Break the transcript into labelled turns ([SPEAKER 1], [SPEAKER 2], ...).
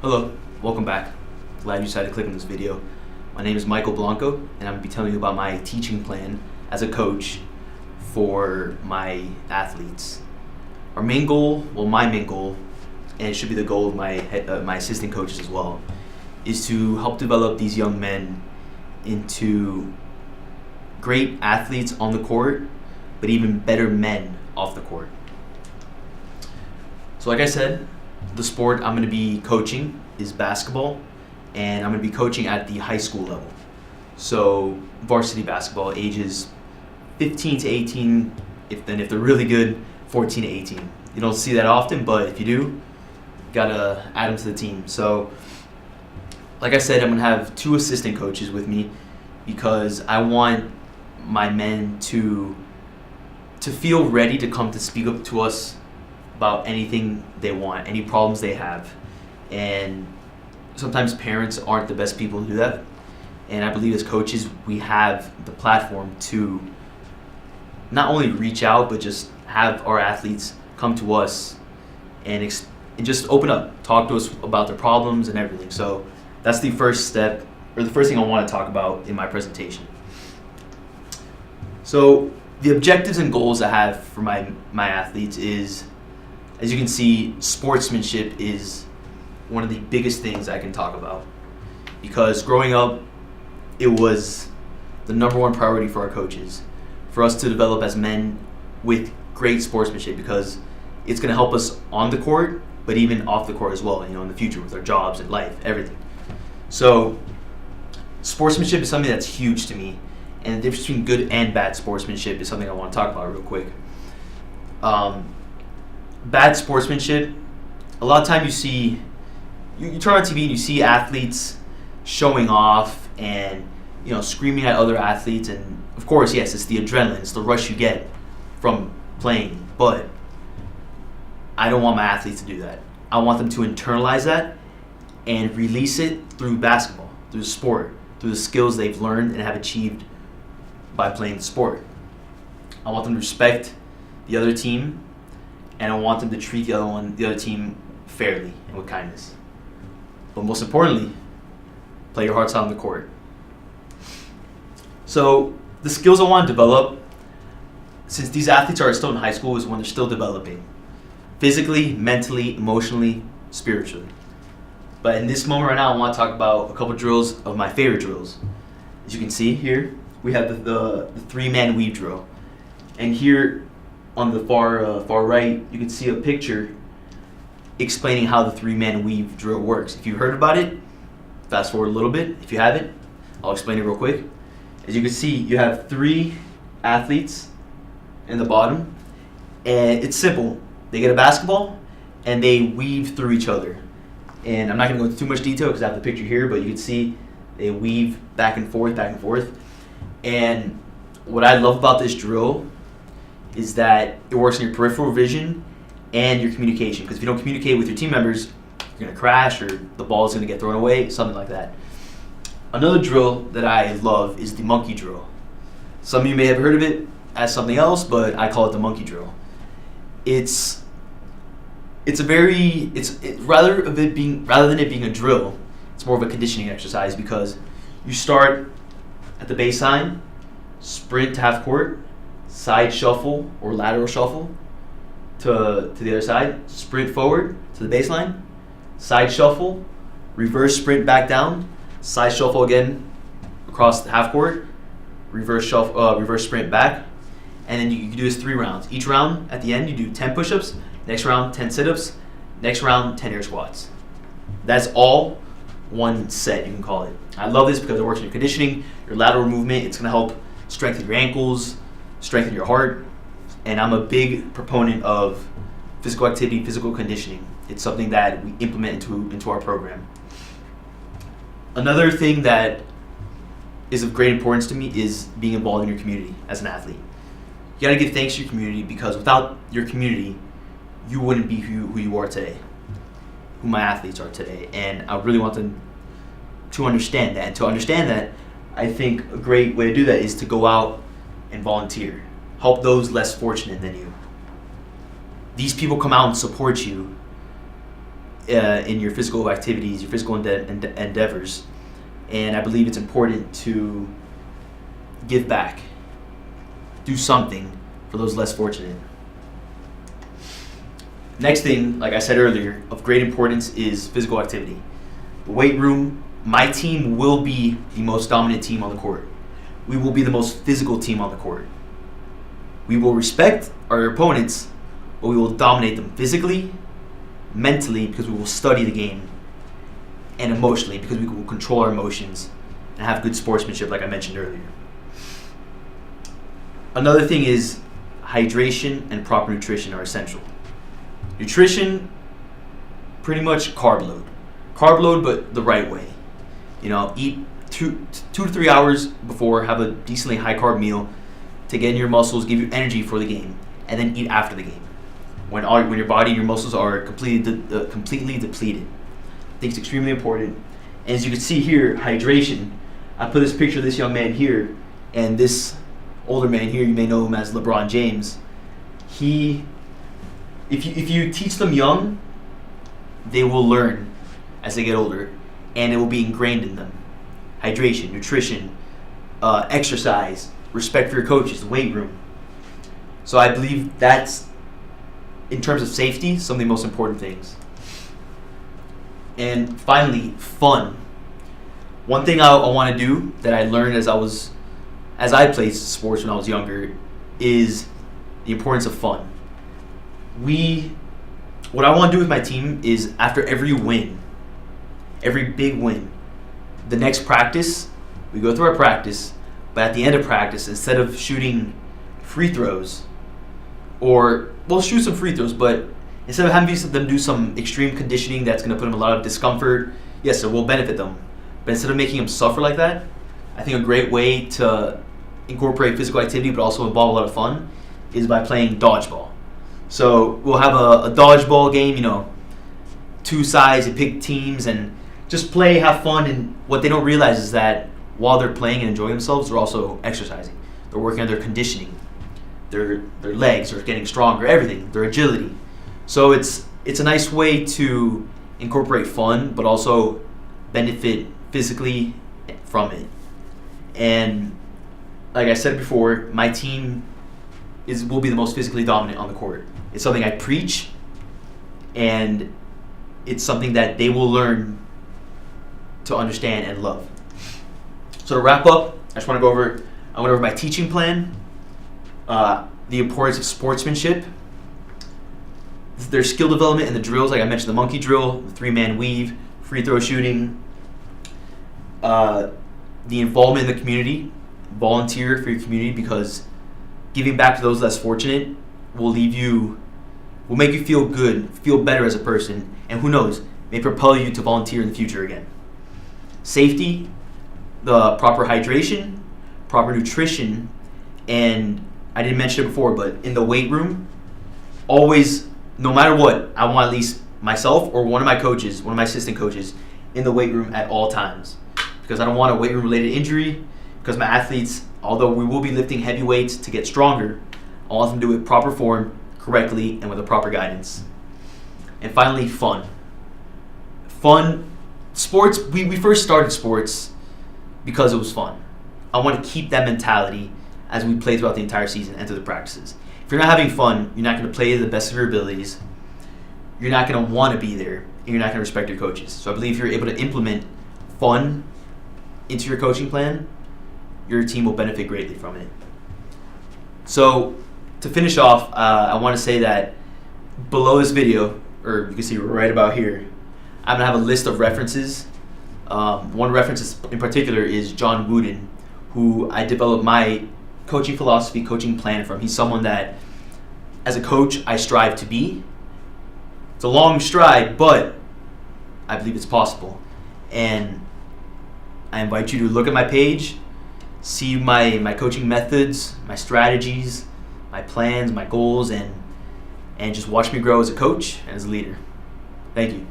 [SPEAKER 1] Hello, welcome back. Glad you decided to click on this video. My name is Michael Blanco, and I'm going to be telling you about my teaching plan as a coach for my athletes. Our main goal, my main goal, and it should be the goal of my assistant coaches as well, is to help develop these young men into great athletes on the court, but even better men off the court. So like I said, the sport I'm going to be coaching is basketball, and I'm going to be coaching at the high school level. So varsity basketball, ages 15 to 18, if they're really good, 14 to 18. You don't see that often, but if you do, gotta add them to the team. So like I said, I'm going to have 2 assistant coaches with me because I want my men to feel ready to come to speak up to us about anything they want, any problems they have. And sometimes parents aren't the best people to do that. And I believe as coaches, we have the platform to not only reach out, but just have our athletes come to us and just open up, talk to us about their problems and everything. So that's the first step, or the first thing I want to talk about in my presentation. So the objectives and goals I have for my athletes is, as you can see, sportsmanship is one of the biggest things I can talk about, because growing up, it was the number one priority for our coaches, for us to develop as men with great sportsmanship, because it's going to help us on the court, but even off the court as well, in the future with our jobs and life, everything. So sportsmanship is something that's huge to me, and the difference between good and bad sportsmanship is something I want to talk about real quick. Bad sportsmanship, a lot of time you turn on TV and you see athletes showing off and screaming at other athletes, and of course, yes, it's the adrenaline, it's the rush you get from playing, but I don't want my athletes to do that. I want them to internalize that and release it through basketball, through the sport, through the skills they've learned and have achieved by playing the sport. I want them to respect the other team, and I want them to treat the other team fairly and with kindness. But most importantly, play your hearts out on the court. So the skills I want to develop, since these athletes are still in high school, is when they're still developing. Physically, mentally, emotionally, spiritually. But in this moment right now, I want to talk about a couple drills of my favorite drills. As you can see here, we have the 3-man weave drill. And here on the far right, you can see a picture explaining how the 3-man weave drill works. If you've heard about it, fast forward a little bit. If you haven't, I'll explain it real quick. As you can see, you have 3 athletes in the bottom, and it's simple. They get a basketball and they weave through each other. And I'm not going to go into too much detail because I have the picture here, but you can see they weave back and forth, back and forth. And what I love about this drill is that it works in your peripheral vision and your communication. Because if you don't communicate with your team members, you're going to crash, or the ball is going to get thrown away, something like that. Another drill that I love is the monkey drill. Some of you may have heard of it as something else, but I call it the monkey drill. Rather than it being a drill, it's more of a conditioning exercise, because you start at the baseline, sprint to half court, side shuffle or lateral shuffle to the other side, sprint forward to the baseline, side shuffle, reverse sprint back down, side shuffle again across the half court, reverse sprint back, and then you do this 3 rounds. Each round at the end you do 10 push-ups, next round 10 sit-ups, next round 10 air squats. That's all one set, you can call it. I love this because it works on your conditioning, your lateral movement. It's going to help strengthen your ankles, strengthen your heart, and I'm a big proponent of physical activity, physical conditioning. It's something that we implement into our program. Another thing that is of great importance to me is being involved in your community as an athlete. You got to give thanks to your community, because without your community, you wouldn't be who you are today, who my athletes are today. And I really want them to understand that. And to understand that, I think a great way to do that is to go out and volunteer. Help those less fortunate than you. These people come out and support you in your physical activities, your physical endeavors. And I believe it's important to give back, do something for those less fortunate. Next thing, like I said earlier, of great importance is physical activity. The weight room, my team will be the most dominant team on the court. We will be the most physical team on the court. We will respect our opponents, but we will dominate them physically, mentally, because we will study the game, and emotionally, because we will control our emotions and have good sportsmanship, like I mentioned earlier. Another thing is hydration and proper nutrition are essential. Nutrition, pretty much carb load. Carb load, but the right way. Eat 2 to 3 hours before, have a decently high carb meal to get in your muscles, give you energy for the game, and then eat after the game. When your body and your muscles are completely depleted. I think it's extremely important. And as you can see here, hydration. I put this picture of this young man here, and this older man here, you may know him as LeBron James. If you teach them young, they will learn as they get older, and it will be ingrained in them. Hydration, nutrition, exercise, respect for your coaches, the weight room. So I believe that's, in terms of safety, some of the most important things. And finally, fun. One thing I want to do that I learned as I played sports when I was younger is the importance of fun. What I want to do with my team is, after every win, every big win, the next practice, we go through our practice, but at the end of practice, instead of shooting free throws, or we'll shoot some free throws, but instead of having them do some extreme conditioning that's going to put them in a lot of discomfort, yes, it will benefit them. But instead of making them suffer like that, I think a great way to incorporate physical activity but also involve a lot of fun is by playing dodgeball. So we'll have a dodgeball game, 2 sides and pick teams and just play, have fun. And what they don't realize is that while they're playing and enjoying themselves, they're also exercising. They're working on their conditioning. Their legs are getting stronger, everything, their agility. So it's a nice way to incorporate fun but also benefit physically from it. And like I said before, my team will be the most physically dominant on the court. It's something I preach, and it's something that they will learn to understand and love. So to wrap up, I went over my teaching plan, the importance of sportsmanship, their skill development and the drills, like I mentioned, the monkey drill, the 3-man weave, free throw shooting, the involvement in the community, volunteer for your community, because giving back to those less fortunate will make you feel good, feel better as a person, and who knows, may propel you to volunteer in the future again. Safety, the proper hydration, proper nutrition, and I didn't mention it before, but in the weight room, always, no matter what, I want at least myself or one of my assistant coaches in the weight room at all times, because I don't want a weight room related injury, because my athletes, although we will be lifting heavy weights to get stronger, I want them to do it in proper form, correctly, and with the proper guidance. And finally, fun. Sports, we first started sports because it was fun. I want to keep that mentality as we play throughout the entire season and through the practices. If you're not having fun, you're not going to play to the best of your abilities, you're not going to want to be there, and you're not going to respect your coaches. So I believe if you're able to implement fun into your coaching plan, your team will benefit greatly from it. So to finish off, I want to say that below this video, or you can see right about here, I'm going to have a list of references. One reference in particular is John Wooden, who I developed my coaching philosophy, coaching plan from. He's someone that, as a coach, I strive to be. It's a long stride, but I believe it's possible. And I invite you to look at my page, see my coaching methods, my strategies, my plans, my goals, and just watch me grow as a coach and as a leader. Thank you.